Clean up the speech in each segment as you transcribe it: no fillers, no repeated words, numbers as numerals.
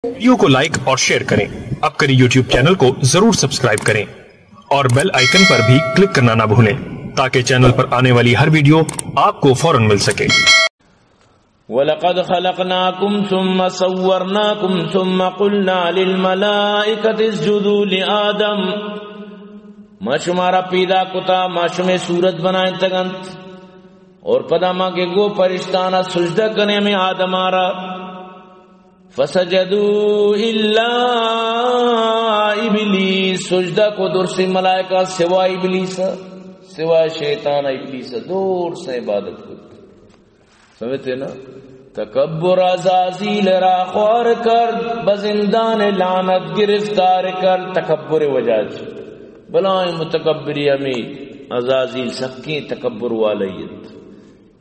Video को like और share करें। अब करें यूट्यूब चैनल को जरूर सब्सक्राइब करें और बेल आइकन पर भी क्लिक करना ना भूलें ताकि चैनल पर आने वाली हर वीडियो आपको फौरन मिल सके। वलक़द ख़लक़नाकुम सुम्मा सव्वरनाकुम सुम्मा क़ुलना लिलमलाइकति इसजुदू लिआदम। माशुमारा पैदा कुता माशुमे सूरत बनाए तगंत और पदामा के गो परिश्ताना सुजदा करने में आदमारा फसजदू इल्ला इबलीस। सुजदा को दूर से मलाइका सिवाय इबलीस, सिवाय शैतान इबलीस दूर से इबादत को समझते ना। तकब्बुर अज़ाज़ील रा ख्वार कर बजिंदान लानत गिरफ्तार कर। तकब्बुर वजाज बलाए मुतकब्बिरी अमीर अज़ाज़ील सबके तकब्बुर वालियत।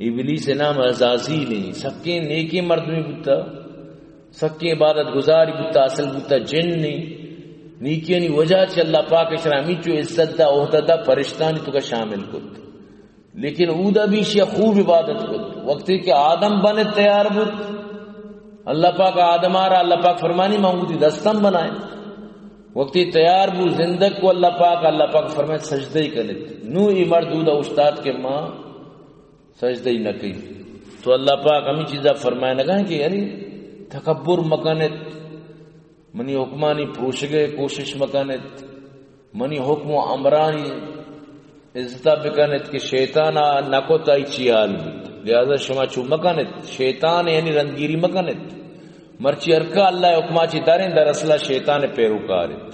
इबलीस नाम अज़ाज़ील है, सबके नेकी मर्द में बुता, सबके इबादत गुजारी बुता, असल बुता जिन ने नीकी वजह से अल्लाह पाक इस्लामी चो इज्जत दा ओहदा दा फरिश्तानी तो का शामिल कुत। लेकिन ऊदा भी शिया खूब इबादत कुत। वक्त के आदम बने तैयार बुत अल्लाह पाक आदम आ रहा, अल्लाह पाक फरमानी मांगूती दस्तम बनाए। वक्त तैयार बु जिंदग को अल्लाह पाक फरमाए सजदे ही करे। नू इमर दूदा उस्ताद के माँ सजदे ही न की तो अल्लाह पाक हमें चीजा फरमाए न कहा कि अरे तकब्बुर मकानत मनी हुक्मानी पूछ गए कोशिश मकानत मनी हुक्म अमरानी इज्जता बिकानत के शैताना नकोताई चियाल। लिहाजा शुमा चू मकानत शैतान यानी रंगीरी मकानत मर्ची अरका अल्लाह हुक्माची दारें दरअसल शैतान पेरुकारत।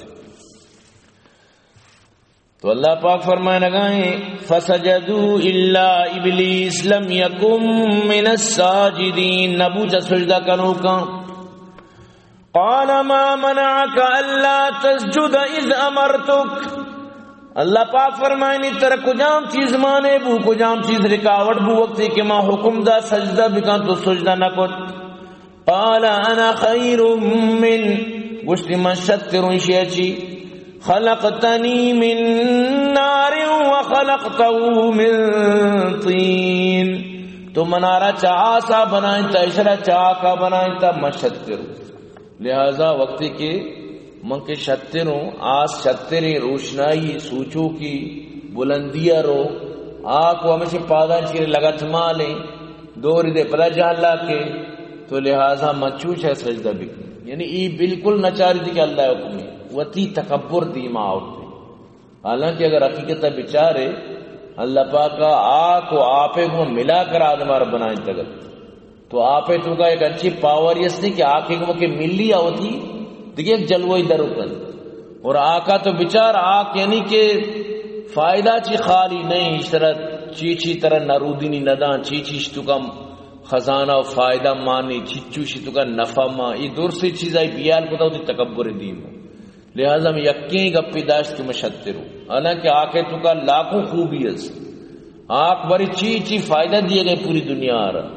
तो अल्लाह पाक फरमाए लगाए फसजदू इल्ला इबलीस लम यकुम मिनस साजिदीन। नबूजा सजदा करो का क़ाल मा मनअक अल्ला तस्जुद इज़ अमरतुक। अल्लाह पाक फरमाए नी तेरा कुजाम चीज माने बू कुजाम चीज रिकावट बू वक्त के मां हुक्म दा सजदा बिका तो सजदा न को। क़ाल अना खैरुम मिन गुश्ती मन शत्तिरुन शेची खलक़तनी मिन नारिन व खलक़तहु मिन तीन। तो मनारा चासा बनाए था इशरा चाका बनाए था मशत्तिर। लिहाजा वक्त के मन के शत्तिरों आस शत्तिरे रोशनाई सूचो की बुलंदिया रो आको हमेशा पादा चिरे लगत माले दौर दे पला जाला के। तो लिहाजा मचूच है सजदा भी यानी ई बिल्कुल नचारी थी कि अल्लाह हुक्म वती तकब्बुर दीमा होते। हालांकि अगर हकीकत बिचारे अल्लाह पाक का आको आपे को मिलाकर आदमार बनाए तगत तो आपे तो का एक अच्छी पावर यस कि आके को के मिली होती देखिए जलवई दरुकन और आका तो बिचार आक यानी के फायदा ची खाली नहीं शरत चीची तरह नरूदीनी नदा चीची तुका खजाना और फायदा मानी चिच्चू तुका नफा मा ये दूर से चीज आई बियाल को होती तकब्बुर दीम। लिहाजा में यक्की गप्पी दाश्त में शत्तिर हूं। हालांकि आके तुका लाखों खूबियत आक बड़ी चीची फायदा दिए गए पूरी दुनिया आ रहा।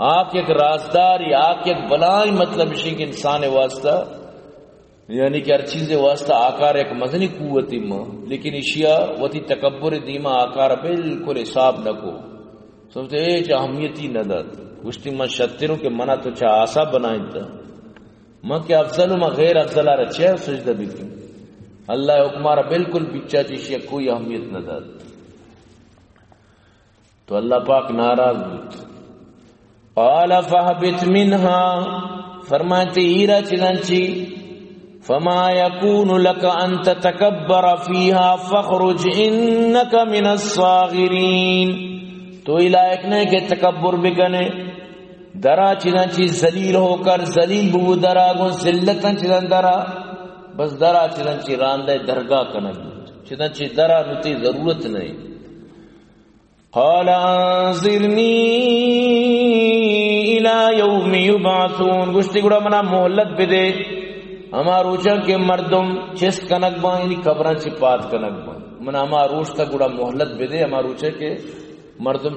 आक एक राजदार या आक एक बलाई मतलब इसी के इंसान वास्ता यानी कि हर चीज वास्ता आकार एक मजनी कुवती मां लेकिन इशिया वती तकब्बुर दीमा आकार बिल्कुल हिसाब न को समझते अहमियती न दत गुश्ती मन शत्तिरों के मना तो चाह आशा बनाए था मां के अफजल मां गैर अफजला रचे सजदा भी की अल्लाह हुक्मारा बिल्कुल बिच्चा चीशिया कोई अहमियत न दत। तो अल्लाह पाक नाराज बुत क़ाल फहबित मिन्हा फरमाते हीरा चिदंची फमा यकूनु लक अन ततकब्बर फीहा फखरुज इन्नक मिनस सागिरीन। तो इलायक ने के तकब्बुर बिकने दरा चिदंची जलील होकर जलील बू दरा गो जिल्लतन चिदन दरा बस दरा चिदंची रांदे दरगाह कनक चिदंची दरा नुती जरूरत नहीं। क़ाल अंज़िरनी इला यौमि युबअसून। गुश्ती गुड़ा मना मोहल्लत बिदे हमारूचा के मर्दम चिस कनक बा यानी कब्रां चिपात कनक बा मना हमारूच तक गुड़ा मोहल्लत बिदे हमारूचा के मर्दम